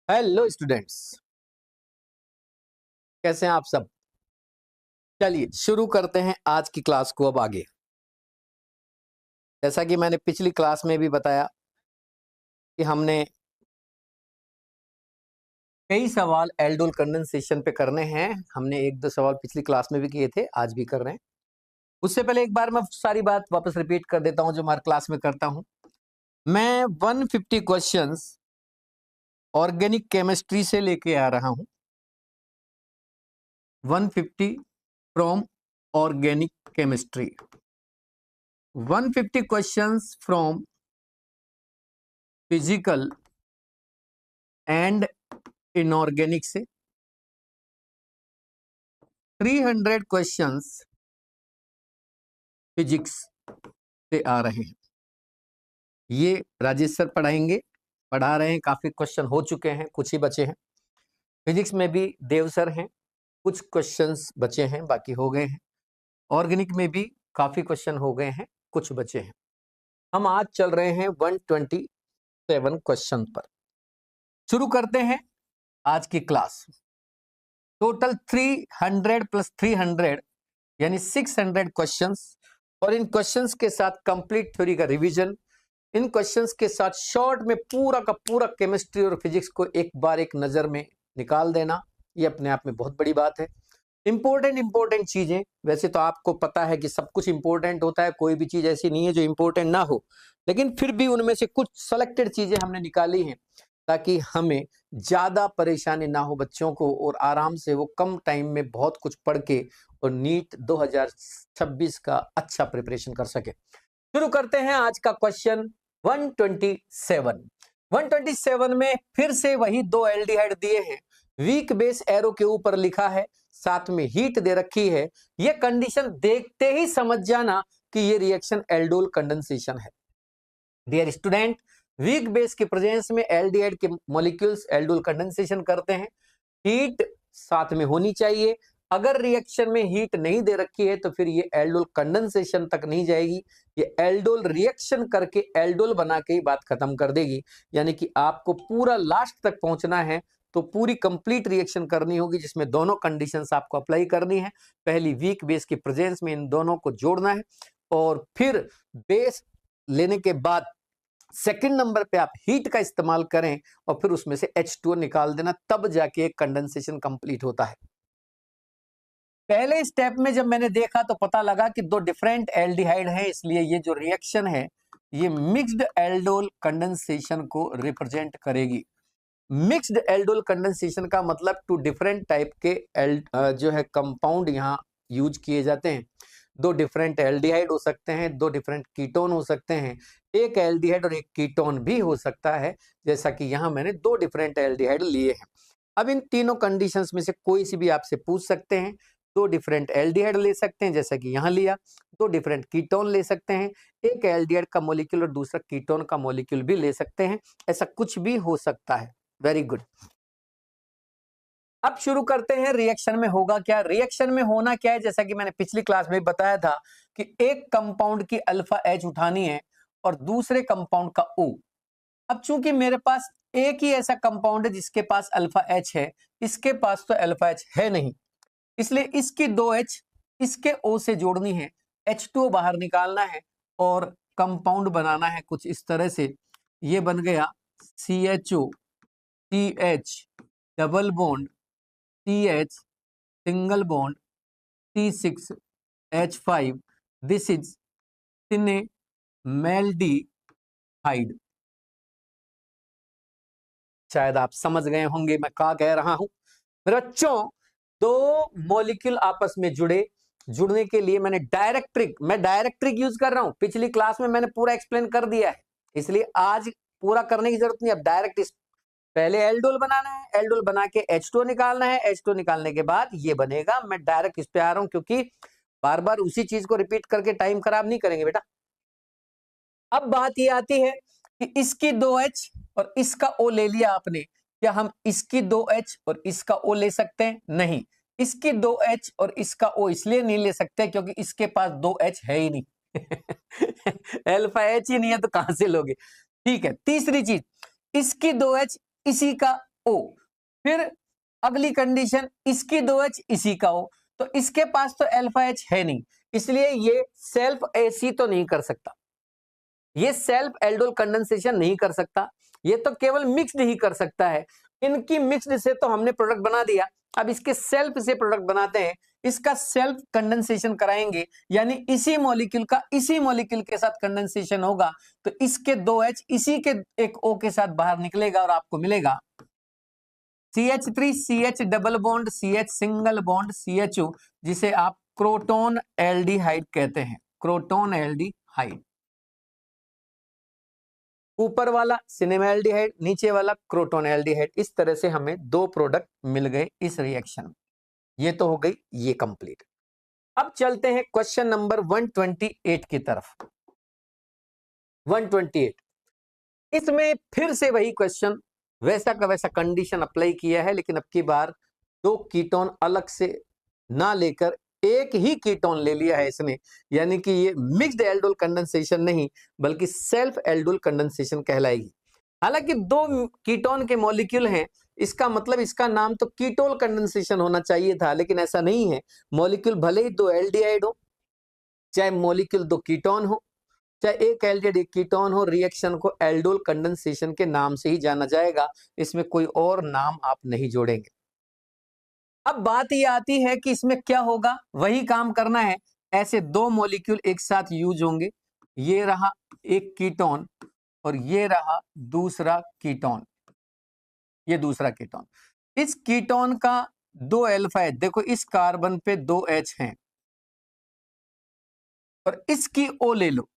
Hello students, कैसे हैं आप सब। चलिए शुरू करते हैं आज की क्लास को। अब आगे, जैसा कि मैंने पिछली क्लास में भी बताया कि हमने कई सवाल एल्डोल कंडेंसेशन पे करने हैं। हमने एक दो सवाल पिछली क्लास में भी किए थे, आज भी कर रहे हैं। उससे पहले एक बार मैं सारी बात वापस रिपीट कर देता हूं जो हमारे क्लास में करता हूं। मैं 150 क्वेश्चंस ऑर्गेनिक केमिस्ट्री से लेके आ रहा हूं। 150 from organic chemistry, 150 questions from physical and inorganic से, 300 क्वेश्चंस फिजिक्स से आ रहे हैं। ये राजेश सर पढ़ा रहे हैं। काफी क्वेश्चन हो चुके हैं, कुछ ही बचे हैं। फिजिक्स में भी देव सर हैं, कुछ क्वेश्चंस बचे हैं, बाकी हो गए हैं। ऑर्गेनिक में भी काफी क्वेश्चन हो गए हैं, कुछ बचे हैं। हम आज चल रहे हैं 127 क्वेश्चन पर। शुरू करते हैं आज की क्लास। टोटल 300 प्लस 300 यानी 600 क्वेश्चंस, और इन क्वेश्चंस के साथ कंप्लीट थ्योरी का रिवीजन, इन क्वेश्चंस के साथ शॉर्ट में पूरा का पूरा केमिस्ट्री और फिजिक्स को एक बार एक नजर में निकाल देना, ये अपने आप में बहुत बड़ी बात है। इंपॉर्टेंट चीजें, वैसे तो आपको पता है कि सब कुछ इंपॉर्टेंट होता है, कोई भी चीज ऐसी नहीं है जो इंपॉर्टेंट ना हो, लेकिन फिर भी उनमें से कुछ सेलेक्टेड चीजें हमने निकाली हैं ताकि हमें ज्यादा परेशानी ना हो बच्चों को, और आराम से वो कम टाइम में बहुत कुछ पढ़ के और नीट 2026 का अच्छा प्रिपरेशन कर सके। शुरू करते हैं आज का क्वेश्चन 127। 127 में फिर से वही दो एल्डिहाइड दिए हैं, वीक बेस एरो के ऊपर लिखा है, साथ में हीट दे रखी है। यह कंडीशन देखते ही समझ जाना कि यह रिएक्शन एल्डोल कंडेंसेशन है। डियर स्टूडेंट, वीक बेस के प्रेजेंस में एल्डिहाइड के मॉलिक्यूल्स एल्डोल कंडेंसेशन करते हैं। हीट साथ में होनी चाहिए। अगर रिएक्शन में हीट नहीं दे रखी है तो फिर ये एल्डोल कंडेंसेशन तक नहीं जाएगी, ये एल्डोल रिएक्शन करके एल्डोल बना के ही बात खत्म कर देगी। यानी कि आपको पूरा लास्ट तक पहुंचना है तो पूरी कंप्लीट रिएक्शन करनी होगी, जिसमें दोनों कंडीशंस आपको अप्लाई करनी है। पहली वीक बेस के प्रेजेंस में इन दोनों को जोड़ना है, और फिर बेस लेने के बाद सेकंड नंबर पे आप हीट का इस्तेमाल करें और फिर उसमें से H2O निकाल देना, तब जाके कंडेंसेशन कंप्लीट होता है। पहले स्टेप में जब मैंने देखा तो पता लगा कि दो डिफरेंट एल्डिहाइड हैं, इसलिए ये जो रिएक्शन है ये मिक्स्ड एल्डोल कंडेंसेशन को रिप्रेजेंट करेगी। मिक्स्ड एल्डोल कंडेंसेशन का मतलब टू डिफरेंट टाइप के जो है कंपाउंड यहाँ यूज किए जाते हैं। दो डिफरेंट एल्डिहाइड हो सकते हैं, दो डिफरेंट कीटोन हो सकते हैं, एक एल्डिहाइड और एक कीटोन भी हो सकता है, जैसा कि यहाँ मैंने दो डिफरेंट एल्डिहाइड लिए हैं। अब इन तीनों कंडीशंस में से कोई सी भी आपसे पूछ सकते हैं। दो डिफरेंट एल्डिहाइड ले सकते हैं जैसा कि यहाँ लिया, दो डिफरेंट कीटोन ले सकते हैं, एक एल्डिहाइड का मॉलिक्यूल और दूसरा कीटोन का मॉलिक्यूल भी ले सकते हैं, ऐसा कुछ भी हो सकता है। Very good. अब शुरू करते हैं रिएक्शन में होगा क्या। रिएक्शन में होना क्या है, जैसा कि मैंने पिछली क्लास में बताया था कि एक कंपाउंड की अल्फा एच उठानी है और दूसरे कंपाउंड का ओ। अब चूंकि मेरे पास एक ही ऐसा कंपाउंड है जिसके पास अल्फा एच है, इसके पास तो अल्फा एच है नहीं, इसलिए इसकी दो एच इसके ओ से जोड़नी है, H2O बाहर निकालना है और कंपाउंड बनाना है कुछ इस तरह से। ये बन गया CHO CH double bond CH single bond C6H5। This is cinnamaldehyde. शायद आप समझ गए होंगे मैं क्या कह रहा हूं। मेरे बच्चों, दो मॉलिक्यूल आपस में जुड़ने के लिए मैं डायरेक्ट ट्रिक यूज कर रहा हूं। पिछली क्लास में मैंने पूरा एक्सप्लेन कर दिया है, इसलिए आज पूरा करने की जरूरत नहीं। अब डायरेक्ट पहले एल्डोल बनाना है, एल्डोल बना के H2O निकालना है, H2O निकालने के बाद ये बनेगा। मैं डायरेक्ट इस पे आ रहा हूं क्योंकि बार बार उसी चीज को रिपीट करके टाइम खराब नहीं करेंगे बेटा। अब बात ये आती है कि इसकी 2H और इसका O ले लिया आपने, क्या हम इसकी 2H और इसका O ले सकते हैं? नहीं, इसकी 2H और इसका O इसलिए नहीं ले सकते क्योंकि इसके पास 2H है ही नहीं। अल्फा H ही नहीं है तो कहां से लोगे। ठीक है, तीसरी चीज, इसकी 2H इसी का O। फिर अगली कंडीशन इसकी 2H इसी का O, तो इसके पास तो अल्फा H है नहीं, इसलिए ये सेल्फ AC तो नहीं कर सकता, ये सेल्फ एल्डोल कंडेंसेशन नहीं कर सकता, ये तो केवल मिक्स्ड ही कर सकता है। इनकी मिक्स्ड से तो हमने प्रोडक्ट बना दिया, अब इसके सेल्फ से प्रोडक्ट बनाते हैं, इसका सेल्फ कंडेंसेशन कराएंगे, यानी इसी मॉलिक्यूल का इसी मॉलिक्यूल के साथ कंडेंसेशन होगा, तो इसके 2H इसी के एक O के साथ बाहर निकलेगा और आपको मिलेगा CH3 CH double bond CH single bond CHO, जिसे आप क्रोटोन एल्डिहाइड कहते हैं, क्रोटोन एल्डिहाइड। ऊपर वाला सिनेमाल्डिहाइड, नीचे वाला क्रोटोन एल्डिहाइड। इस तरह से हमें 2 प्रोडक्ट मिल गए इस रिएक्शन में। ये तो हो गई ये कंप्लीट। अब चलते हैं क्वेश्चन नंबर 128 की तरफ। 128 इसमें फिर से वही क्वेश्चन, वैसा का वैसा कंडीशन अप्लाई किया है, लेकिन अब की बार 2 कीटोन अलग से ना लेकर एक ही कीटोन ले लिया है इसने, यानी कि ये मिक्स्ड एल्डोल कंडेंसेशन नहीं बल्कि सेल्फ एल्डोल कंडेंसेशन कहलाएगी। हालांकि 2 कीटोन के मॉलिक्यूल हैं, इसका मतलब इसका नाम तो कीटोल कंडेंसेशन होना चाहिए था, लेकिन ऐसा नहीं है। मॉलिक्यूल भले ही 2 एल्डिहाइड हो, चाहे मॉलिक्यूल 2 कीटोन हो, चाहे एक एल्डिहाइड एक कीटोन हो, रिएक्शन को एल्डोल कंडेंसेशन के नाम से ही जाना जाएगा, इसमें कोई और नाम आप नहीं जोड़ेंगे। अब बात ये आती है कि इसमें क्या होगा, वही काम करना है। ऐसे 2 मॉलिक्यूल एक साथ यूज होंगे, ये रहा एक कीटोन और ये रहा दूसरा कीटोन, ये दूसरा कीटोन। इस कीटोन का 2 अल्फा है, देखो इस कार्बन पे 2 H हैं और इसकी O ले लो,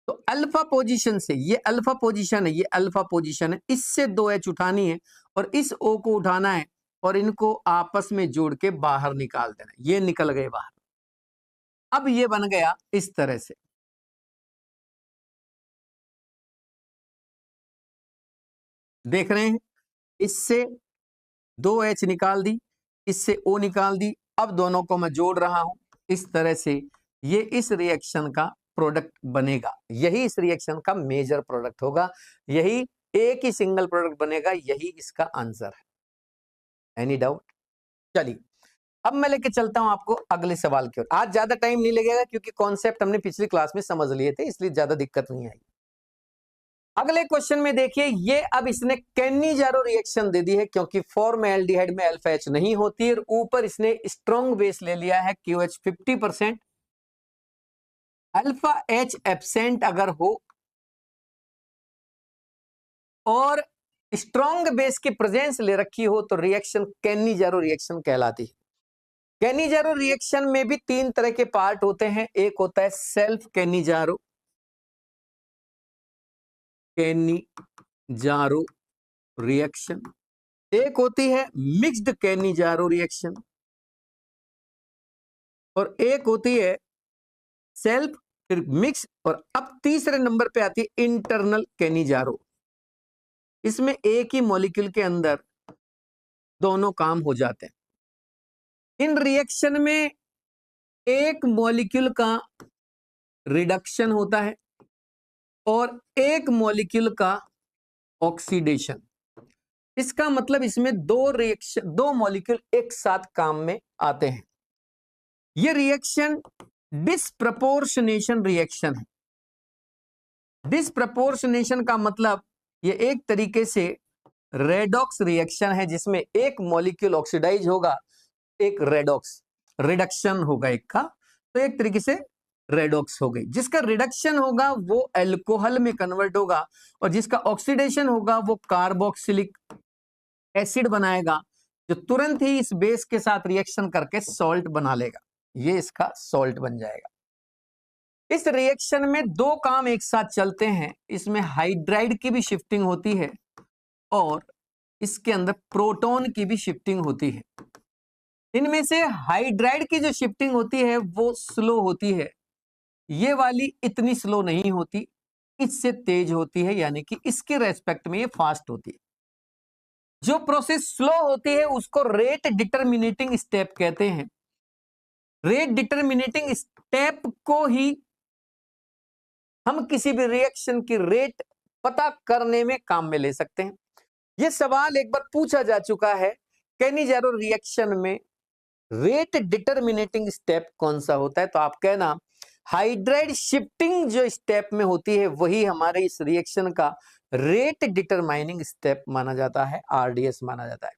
तो अल्फा पोजीशन से, ये अल्फा पोजीशन है, ये अल्फा पोजीशन है, इससे 2 H उठानी है और इस O को उठाना है और इनको आपस में जोड़ के बाहर निकाल देना। ये निकल गए बाहर। अब ये बन गया इस तरह से, देख रहे हैं, इससे 2H निकाल दी, इससे O निकाल दी, अब दोनों को मैं जोड़ रहा हूं। इस तरह से ये इस रिएक्शन का प्रोडक्ट बनेगा, यही इस रिएक्शन का मेजर प्रोडक्ट होगा, यही एक ही सिंगल प्रोडक्ट बनेगा, यही इसका आंसर है। Any doubt? चलिए अब मैं लेके चलता हूं आपको अगले सवाल की ओर। आज ज्यादा टाइम नहीं लगेगा क्योंकि कॉन्सेप्ट हमने पिछली क्लास में समझ लिए थे, इसलिए ज्यादा दिक्कत नहीं आई। अगले क्वेश्चन में देखिए, ये अब इसने कैनिजारो रिएक्शन दे दी है, क्योंकि फॉर्मल्डिहाइड में अल्फा H नहीं होती और ऊपर इसने स्ट्रॉन्ग बेस ले लिया है QH 50%। अल्फा H एब्सेंट अगर हो और स्ट्रॉन्ग बेस की प्रेजेंस ले रखी हो तो रिएक्शन कैनिजारो रिएक्शन कहलाती है। कैनिजारो रिएक्शन में भी 3 तरह के पार्ट होते हैं, एक होता है सेल्फ कैनिजारो, कैनिजारो रिएक्शन, एक होती है मिक्स्ड कैनिजारो रिएक्शन और एक होती है सेल्फ फिर मिक्स, और अब तीसरे नंबर पे आती है इंटरनल कैनिजारो। इसमें एक ही मॉलिक्यूल के अंदर दोनों काम हो जाते हैं। इन रिएक्शन में एक मॉलिक्यूल का रिडक्शन होता है और एक मॉलिक्यूल का ऑक्सीडेशन। इसका मतलब इसमें 2 मॉलिक्यूल एक साथ काम में आते हैं। यह रिएक्शन डिस्प्रपोर्शनेशन रिएक्शन है। डिस्प्रपोर्शनेशन का मतलब ये एक तरीके से रेडॉक्स रिएक्शन है, जिसमें एक मॉलिक्यूल ऑक्सीडाइज होगा, एक रेडॉक्स रिडक्शन होगा एक का, तो एक तरीके से रेडॉक्स हो गई। जिसका रिडक्शन होगा वो अल्कोहल में कन्वर्ट होगा और जिसका ऑक्सीडेशन होगा वो कार्बोक्सिलिक एसिड बनाएगा, जो तुरंत ही इस बेस के साथ रिएक्शन करके सॉल्ट बना लेगा, ये इसका सॉल्ट बन जाएगा। इस रिएक्शन में 2 काम एक साथ चलते हैं, इसमें हाइड्राइड की भी शिफ्टिंग होती है और इसके अंदर प्रोटॉन की भी शिफ्टिंग होती है। इनमें से हाइड्राइड की जो शिफ्टिंग होती है वो स्लो होती है, ये वाली इतनी स्लो नहीं होती, इससे तेज होती है, यानी कि इसके रेस्पेक्ट में ये फास्ट होती है। जो प्रोसेस स्लो होती है उसको रेट डिटरमिनेटिंग स्टेप कहते हैं। रेट डिटरमिनेटिंग स्टेप को ही हम किसी भी रिएक्शन की रेट पता करने में काम में ले सकते हैं। ये सवाल एक बार पूछा जा चुका है, कैनिजारो रिएक्शन में रेट डिटरमिनेटिंग स्टेप कौन सा होता है? तो आप कहना हाइड्राइड शिफ्टिंग जो स्टेप में होती है वही हमारे इस रिएक्शन का रेट डिटरमाइनिंग स्टेप माना जाता है, आरडीएस माना जाता है।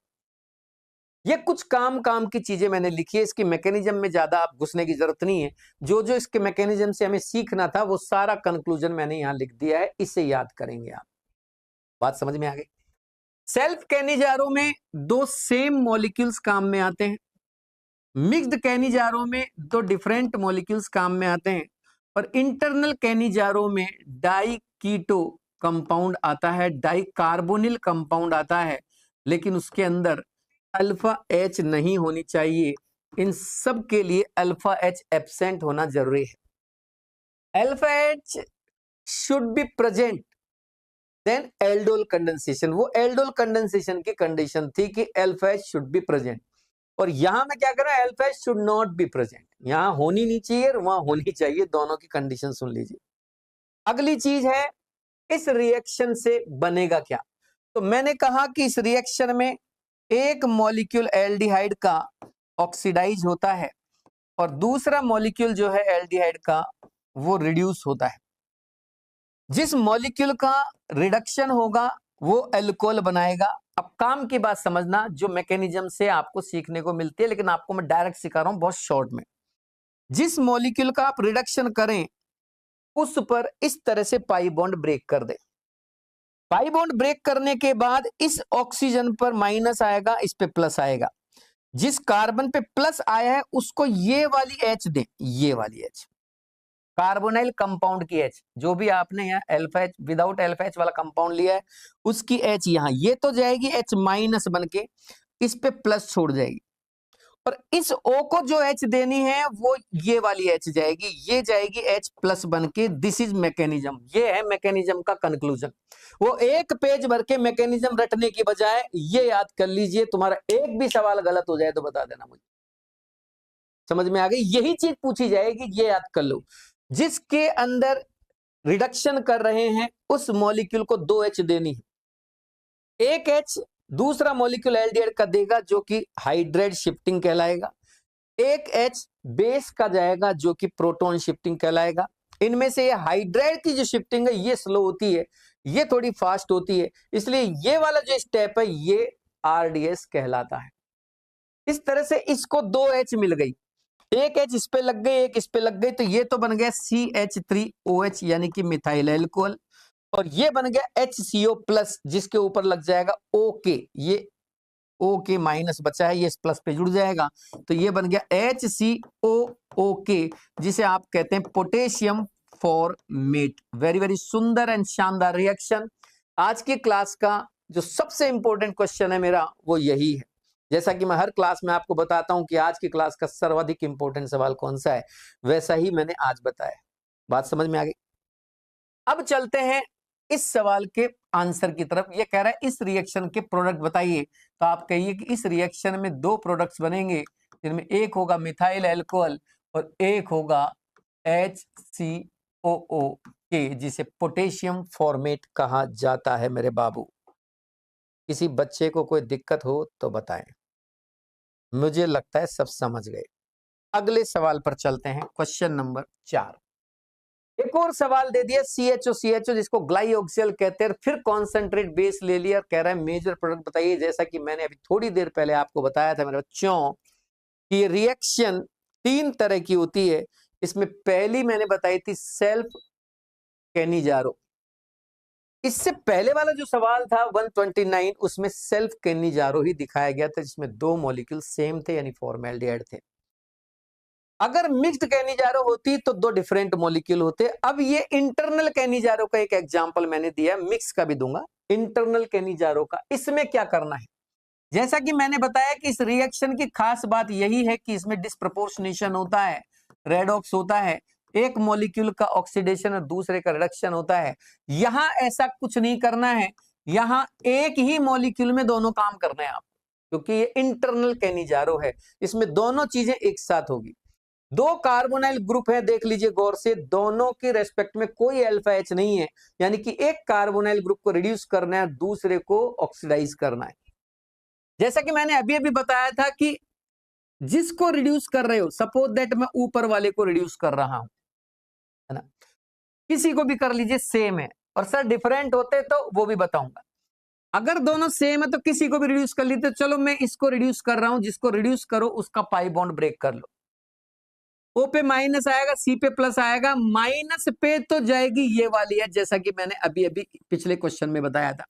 ये कुछ काम की चीजें मैंने लिखी है, इसकी मैकेनिज्म में ज्यादा आप घुसने की जरूरत नहीं है। जो जो इसके मैकेनिज्म से हमें सीखना था वो सारा कंक्लूजन मैंने यहां लिख दिया है, इसे याद करेंगे आप। बात समझ में आ गई? सेल्फ कैनिजारो में दो सेम मॉलिक्यूल्स काम में आते हैं, मिक्स्ड कैनिजारो में दो डिफरेंट मॉलिक्यूल्स काम में आते हैं, और इंटरनल कैनिजारो में डाई कीटो कंपाउंड आता है, डाई कार्बोनिल कंपाउंड आता है, लेकिन उसके अंदर अल्फा एच नहीं होनी चाहिए। इन सब के लिए अल्फा एच एब्सेंट होना जरूरी है। Alpha H should be present, then aldol condensation. वो एल्डोल कंडेंसेशन की कंडीशन थी कि alpha H should be present, और यहां मैं क्या कर रहा हूं, alpha H should not be present. यहां होनी नहीं चाहिए, वहां होनी चाहिए, दोनों की कंडीशन सुन लीजिए। अगली चीज है, इस रिएक्शन से बनेगा क्या? तो मैंने कहा कि इस रिएक्शन में एक मॉलिक्यूल एल्डिहाइड का ऑक्सीडाइज होता है और दूसरा मॉलिक्यूल जो है एल्डिहाइड का वो रिड्यूस होता है। जिस मॉलिक्यूल का रिडक्शन होगा वो अल्कोहल बनाएगा। अब काम की बात समझना, जो मैकेनिज्म से आपको सीखने को मिलती है, लेकिन आपको मैं डायरेक्ट सिखा रहा हूं बहुत शॉर्ट में। जिस मॉलिक्यूल का आप रिडक्शन करें उस पर इस तरह से पाई बॉन्ड ब्रेक कर दे। पाई बॉन्ड ब्रेक करने के बाद इस ऑक्सीजन पर माइनस आएगा, इस पे प्लस आएगा। जिस कार्बन पे प्लस आया है उसको ये वाली एच दे, ये वाली एच, कार्बोनाइल कंपाउंड की एच, जो भी आपने यहाँ alpha H without alpha H वाला कंपाउंड लिया है उसकी एच यहाँ ये तो जाएगी एच माइनस बन के, इस पे प्लस छोड़ जाएगी, और इस O को जो एच देनी है वो ये वाली एच जाएगी, ये जाएगी एच प्लस बन के। दिस इज मैकेनिज्म, ये है मैकेनिज्म का कंक्लूजन। वो एक पेज भर के मैकेनिज्म रटने की बजाय ये याद कर लीजिए, तुम्हारा एक भी सवाल गलत हो जाए तो बता देना मुझे। समझ में आ गई? यही चीज पूछी जाएगी, ये याद कर लो। जिसके अंदर रिडक्शन कर रहे हैं उस मॉलिक्यूल को दो एच देनी है, एक एच दूसरा मॉलिक्यूल एल्डिहाइड का देगा जो कि हाइड्राइड शिफ्टिंग कहलाएगा, एक एच बेस का जाएगा जो कि प्रोटॉन शिफ्टिंग कहलाएगा। इनमें से ये हाइड्राइड की जो शिफ्टिंग है ये स्लो होती है, ये थोड़ी फास्ट होती है, इसलिए ये वाला जो स्टेप है ये आरडीएस कहलाता है। इस तरह से इसको दो एच मिल गई, एक एच इस पे लग गई, एक इस पे लग गई, तो ये तो बन गया CH3OH यानी कि मिथाइल एल्कोहल, और ये बन गया HCO प्लस जिसके ऊपर लग जाएगा OK, ये OK माइनस बचा है, ये इस प्लस पे जुड़ जाएगा, तो ये बन गया HCOOK जिसे आप कहते हैं पोटेशियम फॉर्मेट। वेरी वेरी सुंदर एंड शानदार रिएक्शन। आज की क्लास का जो सबसे इंपॉर्टेंट क्वेश्चन है मेरा वो यही है। जैसा कि मैं हर क्लास में आपको बताता हूं कि आज की क्लास का सर्वाधिक इंपॉर्टेंट सवाल कौन सा है, वैसा ही मैंने आज बताया। बात समझ में आ गई? अब चलते हैं इस सवाल के आंसर की तरफ। ये कह रहा है इस रिएक्शन के प्रोडक्ट बताइए, तो आप कहिए कि इस रिएक्शन में दो प्रोडक्ट्स बनेंगे, जिनमें एक होगा मिथाइल एल्कोहल और एक होगा HCOOK जिसे पोटेशियम फॉर्मेट कहा जाता है। मेरे बाबू, किसी बच्चे को कोई दिक्कत हो तो बताएं, मुझे लगता है सब समझ गए। अगले सवाल पर चलते हैं, क्वेश्चन नंबर 4। एक और सवाल दे दिया CHO जिसको ग्लाइऑक्सियल कहते हैं, फिर कॉन्सेंट्रेट बेस ले लिया, कह रहा है मेजर प्रोडक्ट बताइए। जैसा कि मैंने अभी थोड़ी देर पहले आपको बताया था मेरे बच्चों कि रिएक्शन 3 तरह की होती है। इसमें पहली मैंने बताई थी सेल्फ कैनिजारो। इससे पहले वाला जो सवाल था 129 उसमें सेल्फ कैनिजारो ही दिखाया गया था, जिसमें दो मॉलिक्यूल सेम थे यानी फॉर्मेल्डिहाइड थे। अगर मिक्स्ड कैनिजारो होती तो दो डिफरेंट मॉलिक्यूल होते। अब ये इंटरनल कैनिजारो का एक एग्जांपल मैंने दिया, मिक्स का भी दूंगा। इंटरनल कैनिजारो का इसमें क्या करना है, जैसा कि मैंने बताया कि इस रिएक्शन की खास बात यही है कि इसमें डिस्प्रपोर्शनेशन होता है, रेडॉक्स होता है, एक मॉलिक्यूल का ऑक्सीडेशन और दूसरे का रिडक्शन होता है। यहां ऐसा कुछ नहीं करना है, यहां एक ही मॉलिक्यूल में दोनों काम करने हैं आप, क्योंकि ये इंटरनल कैनिजारो है, इसमें दोनों चीजें एक साथ होगी। दो कार्बोनाइल ग्रुप है, देख लीजिए गौर से, दोनों के रेस्पेक्ट में कोई अल्फा एच नहीं है, यानी कि एक कार्बोनाइल ग्रुप को रिड्यूस करना है, दूसरे को ऑक्सीडाइज करना है। जैसा कि मैंने अभी अभी बताया था कि जिसको रिड्यूस कर रहे हो, सपोज दैट मैं ऊपर वाले को रिड्यूस कर रहा हूं, है ना, किसी को भी कर लीजिए, सेम है, और सर डिफरेंट होते तो वो भी बताऊंगा। अगर दोनों सेम है तो किसी को भी रिड्यूस कर लीजिए, चलो मैं इसको रिड्यूस कर रहा हूं, जिसको रिड्यूस करो उसका पाई बॉन्ड ब्रेक कर लो। ओ पे माइनस आएगा, सी पे प्लस आएगा, माइनस पे तो जाएगी ये वाली है, जैसा कि मैंने अभी अभी पिछले क्वेश्चन में बताया था,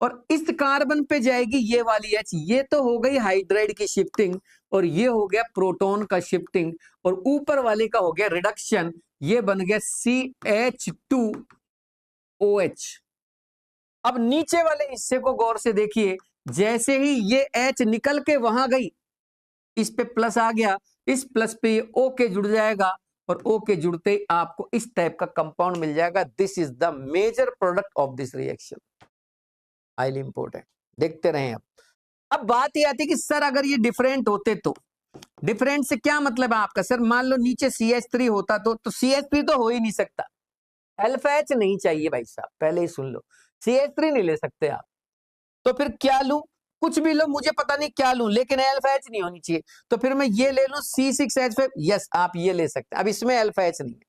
और इस कार्बन पे जाएगी ये वाली एच। ये तो हो गई हाइड्राइड की शिफ्टिंग, और ये हो गया प्रोटॉन का शिफ्टिंग, और ऊपर वाले का हो गया रिडक्शन, ये बन गया CH2OH। अब नीचे वाले हिस्से को गौर से देखिए, जैसे ही ये H निकल के वहां गई, इस पे प्लस आ गया, इस प्लस पे ये O के जुड़ जाएगा, और O के जुड़ते ही आपको इस टाइप का कंपाउंड मिल जाएगा। This is the major product of this reaction, highly important. देखते रहें। अब बात ये आती है कि सर अगर ये डिफरेंट होते तो, डिफरेंट से क्या मतलब है आपका? सर मान लो नीचे CH3 होता तो CH3 तो हो ही नहीं सकता, अल्फा एच नहीं चाहिए भाई साहब, पहले ही सुन लो, CH3 नहीं ले सकते आप, तो फिर क्या लूं? कुछ भी लो, मुझे पता नहीं क्या लूं, लेकिन अल्फा एच नहीं होनी चाहिए, तो फिर मैं ये ले लूं C6H5। यस, आप ये ले सकते हैं। अब इसमें अल्फा एच नहीं है,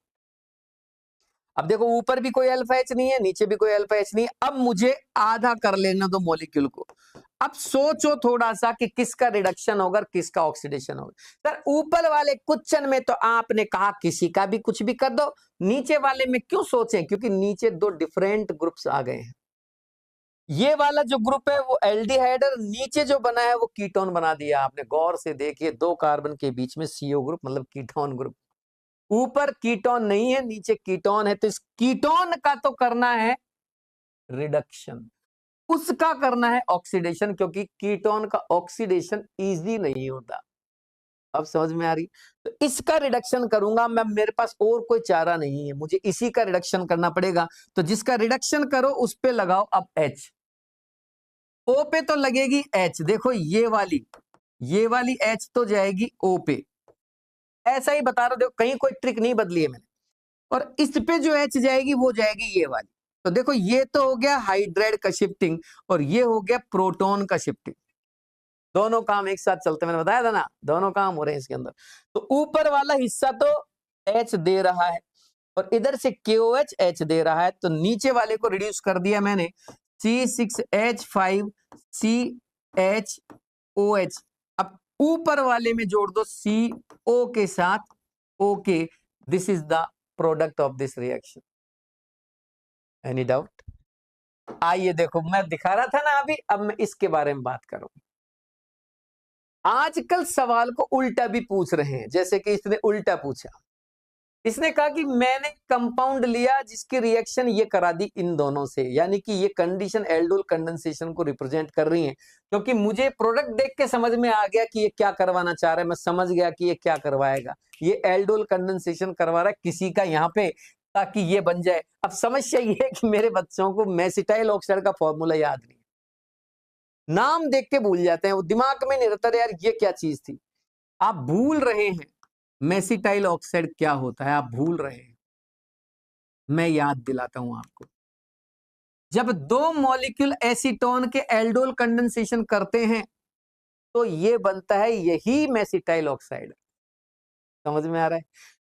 अब देखो ऊपर भी कोई अल्फा एच नहीं है, नीचे भी कोई अल्फा एच नहीं है। अब मुझे आधा कर लेना दो मॉलिक्यूल को। अब सोचो थोड़ा सा कि किसका रिडक्शन होगा, किसका ऑक्सीडेशन होगा। सर ऊपर वाले क्वेश्चन में तो आपने कहा किसी का भी कुछ भी कर दो, नीचे वाले में क्यों सोचें? क्योंकि नीचे दो डिफरेंट ग्रुप्स आ गए हैं। ये वाला जो ग्रुप है वो एल्डिहाइड, और नीचे जो बना है वो कीटोन बना दिया आपने। गौर से देखिए, दो कार्बन के बीच में CO ग्रुप, मतलब कीटोन ग्रुप। ऊपर कीटोन नहीं है, नीचे कीटोन है, तो इस कीटोन का तो करना है रिडक्शन, उसका करना है ऑक्सीडेशन, क्योंकि कीटोन का ऑक्सीडेशन इजी नहीं होता। अब समझ में आ रही? तो इसका रिडक्शन करूंगा मैं, मेरे पास और कोई चारा नहीं है, मुझे इसी का रिडक्शन करना पड़ेगा। तो जिसका रिडक्शन करो उस पे लगाओ अब H, O पे तो लगेगी H। देखो ये वाली H तो जाएगी O पे, ऐसा ही बता रहा हूं, देखो कहीं कोई ट्रिक नहीं बदली है मैंने। और इस पे जो H जाएगी वो जाएगी ये वाली। तो देखो ये तो हो गया हाइड्राइड का शिफ्टिंग, और ये हो गया प्रोटॉन का शिफ्टिंग। दोनों काम एक साथ चलते, मैंने बताया था ना, दोनों काम हो रहे हैं इसके अंदर। तो ऊपर वाला हिस्सा तो H दे रहा है, और इधर से KOH H दे रहा है, तो नीचे वाले को रिड्यूस कर दिया मैंने, C6H5 CHOH। अब ऊपर वाले में जोड़ दो CO के साथ OK। This is the product of this reaction. Any doubt? आइए देखो, मैं दिखा रहा था ना अभी, अब मैं इसके बारे में बात करूं। आजकल सवाल को उल्टा भी पूछ रहे हैं, जैसे कि इसने उल्टा पूछा, इसने कहा कि मैंने कंपाउंड लिया जिसकी रिएक्शन ये करा दी इन दोनों से, यानी कि ये कंडीशन एल्डोल कंडेंसेशन को रिप्रेजेंट कर रही है। क्योंकि मुझे प्रोडक्ट देख के समझ में आ गया कि ये क्या करवाना चाह रहा है, मैं समझ गया कि ये क्या करवाएगा, ये एल्डोल कंडेंसेशन करवा रहा है किसी का यहाँ पे, ताकि ये बन जाए। अब समस्या ये है कि मेरे बच्चों को मेसिटाइल ऑक्साइड का फॉर्मूला याद नहीं, नाम देख के भूल जाते हैं, वो दिमाग में नहीं रहता यार ये क्या चीज थी। आप भूल रहे हैं मेसिटाइल ऑक्साइड क्या होता है, आप भूल रहे हैं, मैं याद दिलाता हूं आपको। जब दो मॉलिक्यूल एसीटोन के एल्डोल कंडेंसेशन करते हैं तो ये बनता है यही मेसिटाइल ऑक्साइड। समझ में आ रहा है?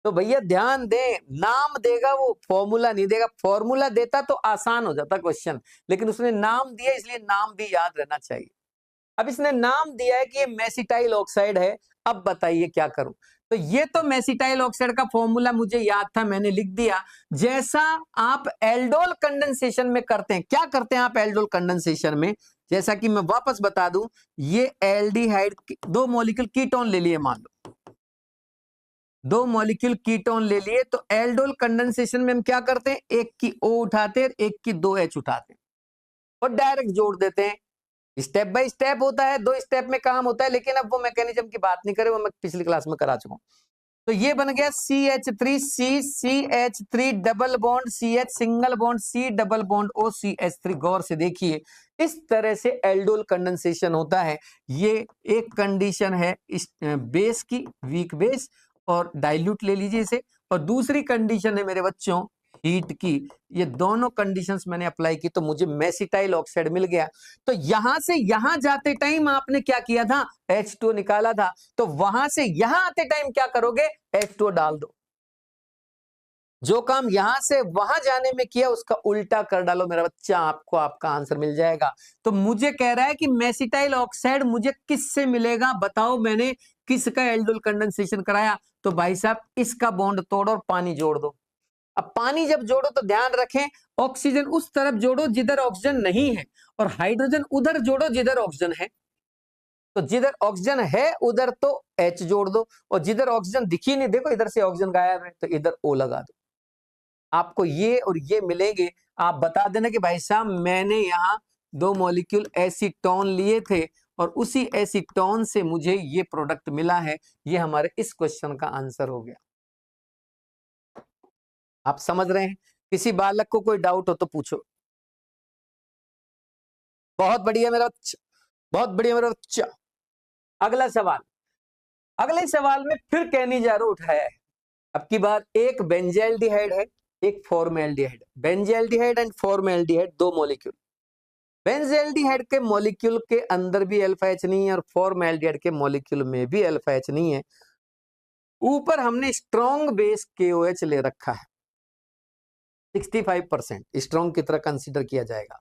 तो भैया ध्यान दें, नाम देगा वो, फॉर्मूला नहीं देगा। फॉर्मूला देता तो आसान हो जाता क्वेश्चन, लेकिन उसने नाम दिया, इसलिए नाम भी याद रहना चाहिए। अब इसने नाम दिया है कि ये मेसिटाइल ऑक्साइड है, अब बताइए क्या करूं? तो ये तो मेसिटाइल ऑक्साइड का फॉर्मूला मुझे याद था, मैंने लिख दिया। जैसा आप एल्डोल कंडेंसेशन में करते हैं, क्या करते हैं आप एल्डोल कंडेंसेशन में, जैसा कि मैं वापस बता दूं, ये एल्डिहाइड दो मॉलिक्यूल कीटोन ले लिए, मान लो दो मॉलिक्यूल कीटोन ले लिए, तो एल्डोल कंडेंसेशन में हम क्या करते हैं, एक की O उठाते हैं, एक की 2H उठाते हैं और डायरेक्ट जोड़ देते हैं। स्टेप बाय स्टेप होता है, 2 स्टेप में काम होता है, लेकिन अब वो मैकेनिज्म की बात नहीं करें, वो मैं पिछली क्लास में करा चुका हूं। तो ये बन गया CH3 CH3 double bond CH single bond C double bond O CH3। गौर से देखिए, इस तरह से एल्डोल कंडेंसेशन होता है। ये एक कंडीशन है इस बेस की, वीक बेस, और डाइल्यूट ले लीजिए इसे। और दूसरी कंडीशन है मेरे बच्चों हीट की। ये दोनों कंडीशंस मैंने अप्लाई की तो मुझे मेसिटाइल ऑक्साइड मिल गया। तो यहां से यहां जाते टाइम आपने क्या किया था, H2O निकाला था, तो वहां से यहां आते टाइम क्या करोगे, H2O डाल दो। जो काम यहां से वहां जाने में किया उसका उल्टा कर डालो मेरा बच्चा, आपको आपका आंसर मिल जाएगा। तो मुझे कह रहा है कि मेसिटाइल ऑक्साइड मुझे किससे मिलेगा, बताओ मैंने किसका एल्डोल कंडेंसेशन कराया। तो भाई साहब इसका बॉन्ड तोड़ो और पानी जोड़ दो। अब पानी जब जोड़ो तो ध्यान रखें, ऑक्सीजन उस तरफ जोड़ो जिधर ऑक्सीजन नहीं है, और हाइड्रोजन उधर जोड़ो जिधर ऑक्सीजन है। तो जिधर ऑक्सीजन है उधर तो H जोड़ दो, और जिधर ऑक्सीजन दिखी नहीं, देखो इधर से ऑक्सीजन गायब है तो इधर O लगा दो। आपको ये और ये मिलेंगे। आप बता देना कि भाई साहब मैंने यहाँ 2 मॉलिक्यूल एसीटोन लिए थे और उसी एसीटोन से मुझे ये प्रोडक्ट मिला है। ये हमारे इस क्वेश्चन का आंसर हो गया। आप समझ रहे हैं? किसी बालक को कोई डाउट हो तो पूछो। बहुत बढ़िया मेरा बच्चा, बहुत बढ़िया मेरा बच्चा। अगला सवाल, अगले सवाल में फिर कैनिजारो उठाया है। अब की बार एक बेंजाइल्डिहाइड है, एक formaldehyde. Benzaldehyde and formaldehyde 2 molecule. Benzaldehyde के मॉलिक्यूल के अंदर भी अल्फा एच नहीं है और फॉर्मेल्डिहाइड के मॉलिक्यूल में भी अल्फा एच नहीं है। ऊपर हमने स्ट्रॉन्ग बेस KOH ले रखा है, 65% स्ट्रॉन्ग की तरह कंसीडर किया जाएगा।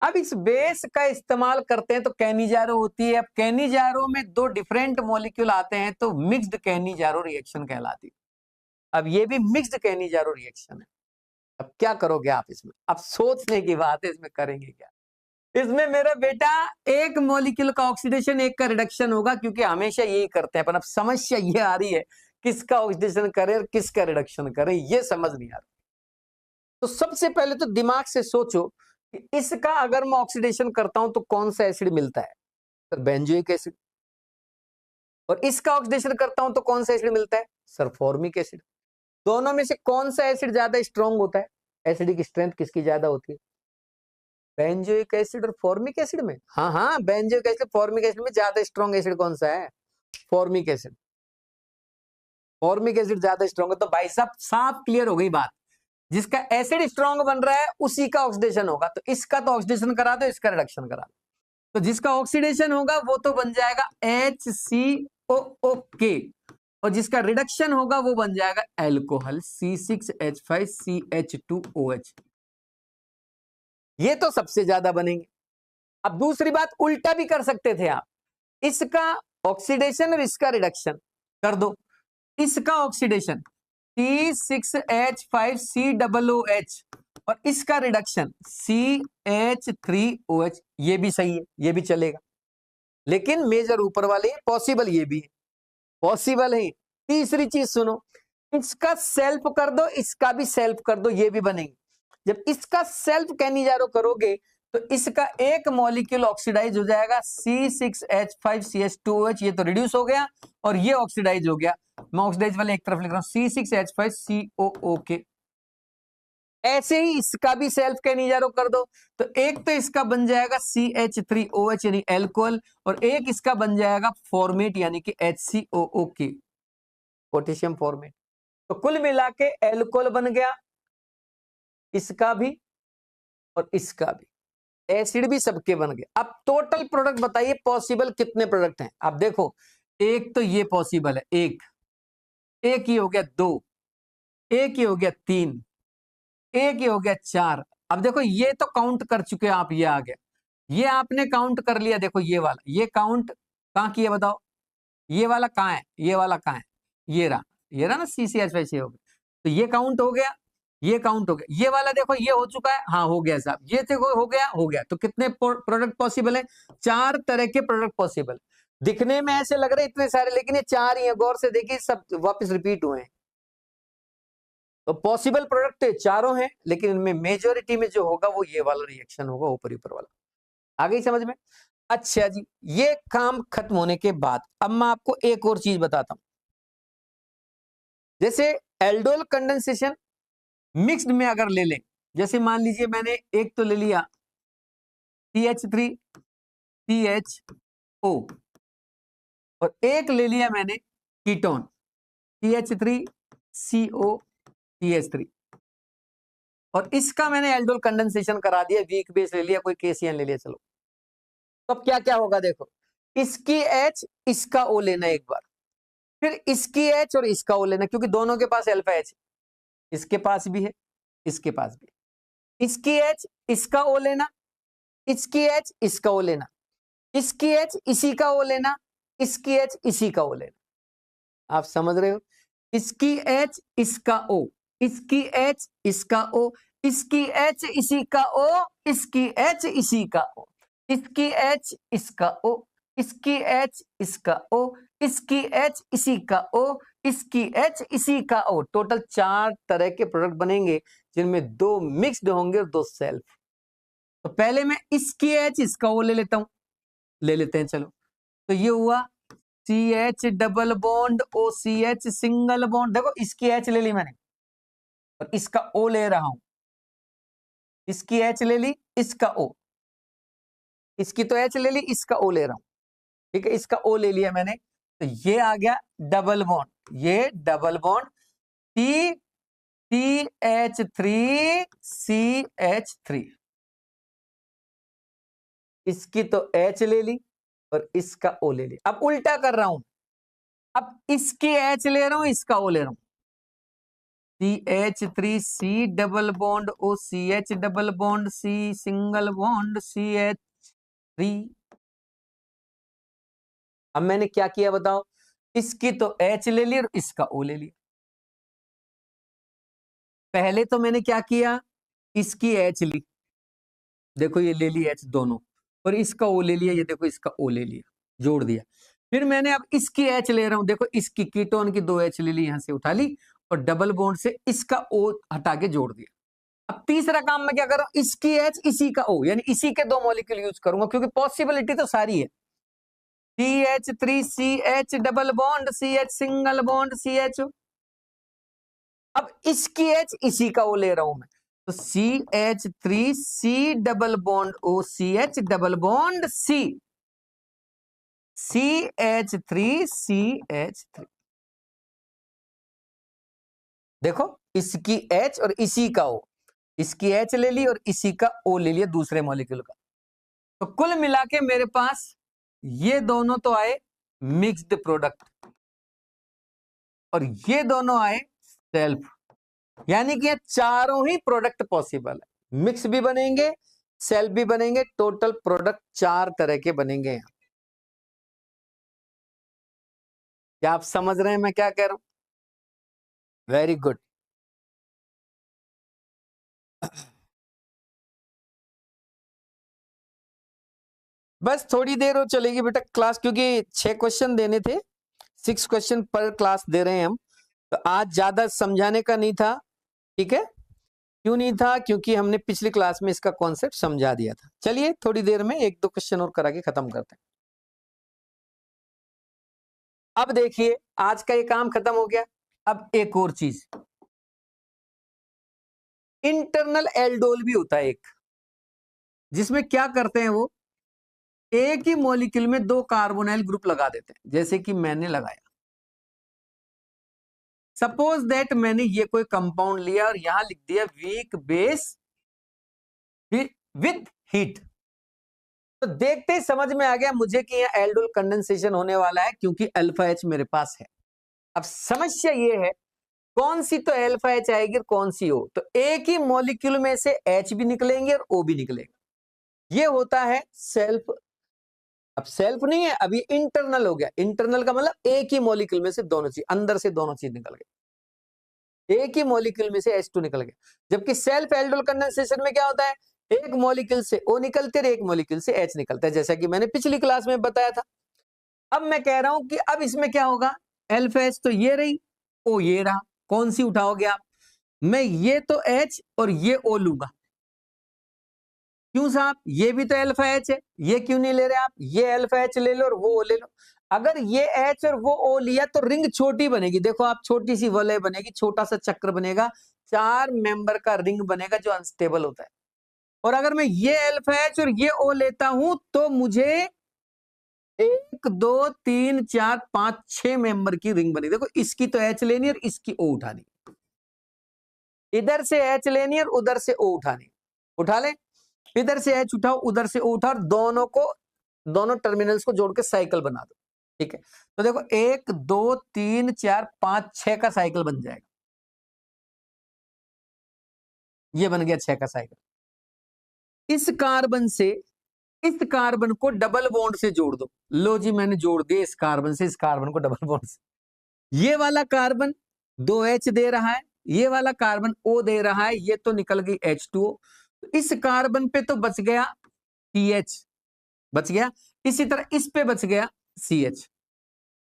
अब इस बेस का इस्तेमाल करते हैं तो कैनिजारो होती है। अब कैनिजारो में 2 डिफरेंट मॉलिक्यूल आते हैं तो मिक्स्ड कैनिजारो रिएक्शन कहलाती है। अब ये भी मिक्स्ड कैनिजारो रिएक्शन है। अब क्या करोगे आप इसमें, अब सोचने की बात है, इसमें करेंगे क्या। इसमें मेरा बेटा एक मॉलिक्यूल का ऑक्सीडेशन एक का रिडक्शन होगा, क्योंकि हमेशा यही करते हैं। पर अब समस्या ये आ रही है किसका ऑक्सीडेशन करे और किसका रिडक्शन करे, ये समझ नहीं आ रहा। तो सबसे पहले तो दिमाग से सोचो कि इसका अगर मैं ऑक्सीडेशन करता हूं तो कौन सा एसिड मिलता है, सर बेंजोइक एसिड। और इसका ऑक्सीडेशन करता हूं तो कौन सा एसिड मिलता है, सर फॉर्मिक एसिड। दोनों में से कौन सा एसिड ज्यादा स्ट्रॉन्ग होता है, एसिडिक स्ट्रेंथ किसकी ज्यादा होती है, बेंजोइक एसिड और फॉर्मिक एसिड में। हाँ हाँ, बेंजोइक एसिड फॉर्मिक एसिड में ज्यादा स्ट्रॉन्ग एसिड कौन सा है, फॉर्मिक एसिड। फॉर्मिक एसिड ज्यादा स्ट्रॉन्ग है। तो भाई साहब साफ क्लियर हो गई बात, जिसका एसिड स्ट्रॉन्ग बन रहा है उसी का ऑक्सीडेशन होगा। तो इसका तो ऑक्सीडेशन करा दो, इसका रिडक्शन करा दो। तो जिसका ऑक्सीडेशन होगा वो तो बन जाएगा HCOOK, और जिसका रिडक्शन होगा वो बन जाएगा एल्कोहल C6H5CH2OH। ये तो सबसे ज्यादा बनेंगे। अब दूसरी बात उल्टा भी कर सकते थे आप, इसका ऑक्सीडेशन और इसका रिडक्शन कर दो। इसका ऑक्सीडेशन C6H5COOH और इसका रिडक्शन CH3OH, ये भी सही है, ये भी चलेगा। लेकिन मेजर ऊपर वाले पॉसिबल, ये भी है पॉसिबल है। तीसरी चीज सुनो, इसका सेल्फ कर दो, इसका भी सेल्फ कर दो, ये भी बनेंगे। जब इसका सेल्फ कैनिजारो करोगे तो इसका एक मॉलिक्यूल ऑक्सीडाइज हो जाएगा C6H5CH2OH, ये तो रिड्यूस हो गया और ये ऑक्सीडाइज हो गया। मैं ऑक्सीडाइज वाले एक तरफ लिख रहा हूं C6H5COOK। ऐसे ही इसका भी सेल्फ कैनिजारो कर दो, तो एक तो इसका बन जाएगा CH3OH यानी एल्कोहल, और एक इसका बन जाएगा फॉर्मेट यानी कि HCOOK, पोटेशियम फॉर्मेट। तो कुल मिला के एल्कोहल बन गया, इसका भी और इसका भी, एसिड भी सबके बन गए। अब टोटल प्रोडक्ट बताइए पॉसिबल कितने प्रोडक्ट हैं। अब देखो, एक तो ये पॉसिबल है, एक ही हो गया, 2 एक ही हो गया, 3 एक ही हो गया, 4। अब देखो ये तो काउंट कर चुके हैं आप, ये आ गया, ये आपने काउंट कर लिया। देखो ये वाला, ये काउंट कहां किया बताओ, ये वाला कहां है, ये वाला कहां है, ये रहा, ये रहा ना CCH5 हो गया, तो ये काउंट हो गया, ये काउंट हो गया। ये वाला देखो ये हो चुका है, हाँ हो गया साहब, ये देखो हो गया, हो गया। तो कितने प्रोडक्ट पॉसिबल है, 4 तरह के प्रोडक्ट पॉसिबल। दिखने में ऐसे लग रहे इतने सारे, लेकिन ये 4 ही है, गौर से देखिए सब वापस रिपीट हुए हैं। तो पॉसिबल प्रोडक्ट चारों हैं, लेकिन इनमें मेजोरिटी में जो होगा वो ये वाला रिएक्शन होगा, ऊपर ऊपर वाला। आ गई समझ में? अच्छा जी, ये काम खत्म होने के बाद अब मैं आपको एक और चीज बताता हूं। जैसे एल्डोल कंडेंसेशन मिक्स्ड में अगर ले लें, जैसे मान लीजिए मैंने एक तो ले लिया CH3CHO और एक ले लिया मैंने कीटोन, CH3CO CH3। और इसका मैंने एल्डोल कंडेंसेशन करा दिया, वीक बेस ले लिया, कोई केसीएन ले लिया। चलो तो अब क्या क्या होगा देखो, इसकी H इसका O लेना एक बार, फिर इसकी H और इसका O लेना, क्योंकि दोनों के पास अल्फा H, इसके पास भी है, इसके पास भी। इसकी H इसका O लेना, इसकी H इसका O लेना, इसकी H इसी का O लेना, इसकी H इसी का O लेना। आप समझ रहे हो? इसकी H इसका O, इसकी H इसका O, इसकी H इसी का O, इसकी H इसी का O, इसकी H इसका O, इसकी H इसका O, इसकी H इसी का O, इसकी H इसी का O। टोटल 4 तरह के प्रोडक्ट बनेंगे, जिनमें 2 मिक्स्ड होंगे और 2 सेल्फ। तो पहले मैं इसकी H इसका O ले लेता हूं, ले लेते हैं। चलो तो ये हुआ CH double bond OCH single bond. देखो इसकी H ले ली मैंने और इसका O ले रहा हूं, इसकी H ले ली, इसका O, इसकी तो H ले ली, इसका O ले रहा हूं। ठीक है, इसका O ले लिया मैंने, तो ये आ गया डबल बॉन्ड, ये डबल बॉन्ड CH3CH3। इसकी तो H ले ली और इसका O ले लिया। अब उल्टा कर रहा हूं, अब इसकी H ले रहा हूं, इसका O ले रहा हूं। CH3C double bond OCH double bond C single bond CH3। अब मैंने क्या किया बताओ, इसकी तो H ले ली और इसका O ले लिया। पहले तो मैंने क्या किया, इसकी H ली, देखो ये ले ली H दोनों, और इसका O ले लिया, ये देखो इसका O ले लिया, जोड़ दिया। फिर मैंने अब इसकी H ले रहा हूं, देखो इसकी कीटोन की 2 H ले ली, यहां से उठा ली और डबल बॉन्ड से इसका O हटा के जोड़ दिया। अब तीसरा काम मैं क्या कर रहा हूं, इसकी H इसी का O, यानी इसी के 2 मॉलिक्यूल यूज करूंगा, क्योंकि पॉसिबिलिटी तो सारी है। CH3CH double bond CH single bond CH। अब इसकी H इसी का O ले रहा हूं मैं, तो CH3C double bond OCH double bond C CH3CH3। देखो इसकी H और इसी का O, इसकी H ले ली और इसी का O ले लिया दूसरे मॉलिक्यूल का। तो कुल मिला के मेरे पास ये दोनों तो आए मिक्स्ड प्रोडक्ट और ये दोनों आए सेल्फ, यानी कि ये चारों ही प्रोडक्ट पॉसिबल है। मिक्स भी बनेंगे, सेल्फ भी बनेंगे, टोटल प्रोडक्ट 4 तरह के बनेंगे यहां। क्या आप समझ रहे हैं मैं क्या कह रहा हूं? Very good. बस थोड़ी देर और चलेगी बेटा क्लास, क्योंकि 6 क्वेश्चन देने थे, 6 क्वेश्चन पर क्लास दे रहे हैं हम, तो आज ज्यादा समझाने का नहीं था। ठीक है, क्यों नहीं था? क्योंकि हमने पिछली क्लास में इसका कॉन्सेप्ट समझा दिया था। चलिए थोड़ी देर में 1-2 क्वेश्चन और करा के खत्म करते हैं। अब देखिए आज का ये काम खत्म हो गया। अब एक और चीज, इंटरनल एल्डोल भी होता है एक, जिसमें क्या करते हैं वो एक ही मॉलिक्यूल में 2 कार्बोनाइल ग्रुप लगा देते हैं, जैसे कि मैंने लगाया। सपोज दैट मैंने ये कोई कंपाउंड लिया और यहां लिख दिया वीक बेस विद हीट, तो देखते ही समझ में आ गया मुझे कि यहां एल्डोल कंडेंसेशन होने वाला है, क्योंकि अल्फा H मेरे पास है। अब समस्या ये है कौन सी तो अल्फा H आएगी और कौन सी O, तो एक ही मॉलिक्यूल में से H भी निकलेंगे और O भी निकलेगा। ये होता है सेल्फ। अब सेल्फ नहीं है, अभी इंटरनल हो गया। इंटरनल का मतलब एक ही मॉलिक्यूल में से दोनों चीज, अंदर से दोनों चीज निकल गई, एक ही मॉलिक्यूल में से H2 निकल गया। जबकि सेल्फ एल्डोल कंडेंसेशन में क्या होता है, एक मॉलिक्यूल से O निकलते और एक मॉलिक्यूल से H निकलता है, जैसा कि मैंने पिछली क्लास में बताया था। अब मैं कह रहा हूं कि अब इसमें क्या होगा, अल्फा H तो ये रही, O ये रहा, कौन सी उठाओगे आप? मैं ये तो H और ये O लूंगा। क्यों साहब, ये भी तो अल्फा H है, ये क्यों नहीं ले रहे आप? ये अल्फा H ले लो और वो O ले लो। अगर ये H और वो O लिया तो रिंग छोटी बनेगी, देखो आप, छोटी सी वलय बनेगी, छोटा सा चक्र बनेगा, 4 मेंबर का रिंग बनेगा जो अनस्टेबल होता है। और अगर मैं ये अल्फा H और ये O लेता हूं तो मुझे 1 2 3 4 5 6 मेंबर की रिंग बनी। देखो इसकी तो H लेनी और इसकी O उठानी, इधर से H लेनी और उधर से O उठानी। उठा ले, इधर से H उठाओ, उधर से O उठाओ, दोनों टर्मिनल्स को जोड़ के साइकिल बना दो। ठीक है, तो देखो 1 2 3 4 5 6 का साइकिल बन जाएगा। ये बन गया 6 का साइकिल। इस कार्बन से इस कार्बन को डबल बॉन्ड से जोड़ दो। लो जी, मैंने जोड़ दिया इस कार्बन से इस कार्बन को डबल बॉन्ड से। ये वाला कार्बन 2H दे रहा है, ये वाला कार्बन O दे रहा है, ये तो निकल गई H2O। तो इस कार्बन पे तो बच गया CH, बच गया। इसी तरह इस पे बच गया CH।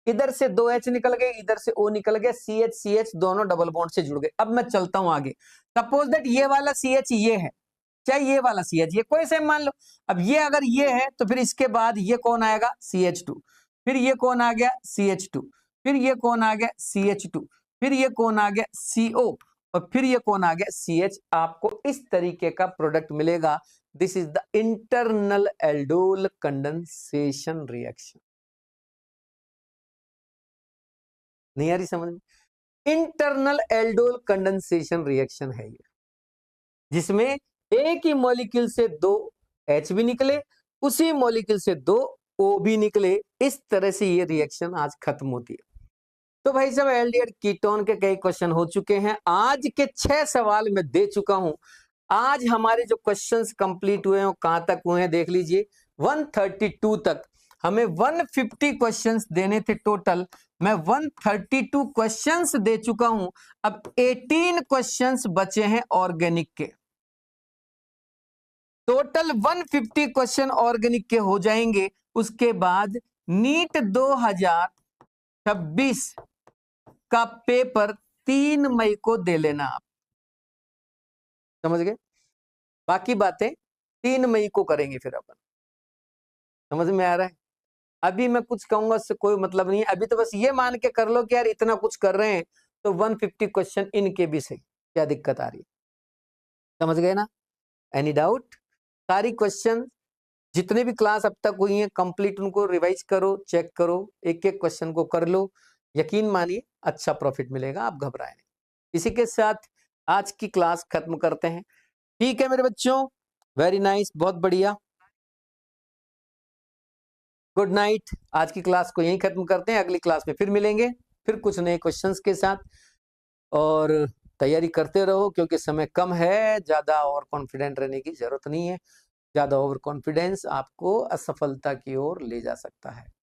इधर से 2H निकल गए, इधर से O निकल गया, CH CH दोनों डबल बॉन्ड से जुड़ गए। अब मैं चलता हूं आगे। सपोज दैट ये वाला CH ये है, चाहे ये वाला CH ये कोई से मान लो। अब ये अगर ये है तो फिर इसके बाद ये कौन आएगा CH2, फिर ये कौन आ गया CH2, फिर ये कौन आ गया CH2, फिर ये कौन आ गया CO, और फिर ये कौन आ गया CH। आपको इस तरीके का प्रोडक्ट मिलेगा। This is the internal aldol condensation reaction. नहीं आ रही समझ में? इंटरनल एल्डोल कंडेंसेशन रिएक्शन है ये, जिसमें एक ही मॉलिक्यूल से 2 H भी निकले, उसी मॉलिक्यूल से 2 O भी निकले। इस तरह से ये रिएक्शन आज खत्म होती है। तो भाई साहब एल्डिहाइड कीटोन के कई क्वेश्चन हो चुके हैं। आज के 6 सवाल मैं दे चुका हूं। आज हमारे जो क्वेश्चंस कंप्लीट हुए हैं कहां तक हुए हैं देख लीजिए, 132 तक। हमें 150 क्वेश्चंस देने थे टोटल, मैं 132 क्वेश्चंस दे चुका हूं। अब 18 क्वेश्चंस बचे हैं ऑर्गेनिक के। टोटल 150 क्वेश्चन ऑर्गेनिक के हो जाएंगे। उसके बाद नीट 2026 का पेपर 3 मई को दे लेना आप, समझ गए? बाकी बातें 3 मई को करेंगे फिर अपन। समझ में आ रहा है? अभी मैं कुछ कहूंगा उससे कोई मतलब नहीं है। अभी तो बस ये मान के कर लो कि यार इतना कुछ कर रहे हैं तो 150 क्वेश्चन इनके भी सही, क्या दिक्कत आ रही है? समझ गए ना? Any doubt? सारी क्वेश्चन जितने भी क्लास अब तक हुई हैं कंप्लीट उनको रिवाइज करो, चेक करो, एक एक क्वेश्चन को कर लो। यकीन मानिए अच्छा प्रॉफिट मिलेगा, आप घबराएं नहीं। इसी के साथ आज की क्लास खत्म करते हैं। ठीक है मेरे बच्चों, वेरी नाइस, बहुत बढ़िया, गुड नाइट। आज की क्लास को यहीं खत्म करते हैं, अगली क्लास में फिर मिलेंगे, फिर कुछ नए क्वेश्चंस के साथ। और तैयारी करते रहो क्योंकि समय कम है, ज्यादा ओवर कॉन्फिडेंट रहने की जरूरत नहीं है। ज्यादा ओवर कॉन्फिडेंस आपको असफलता की ओर ले जा सकता है।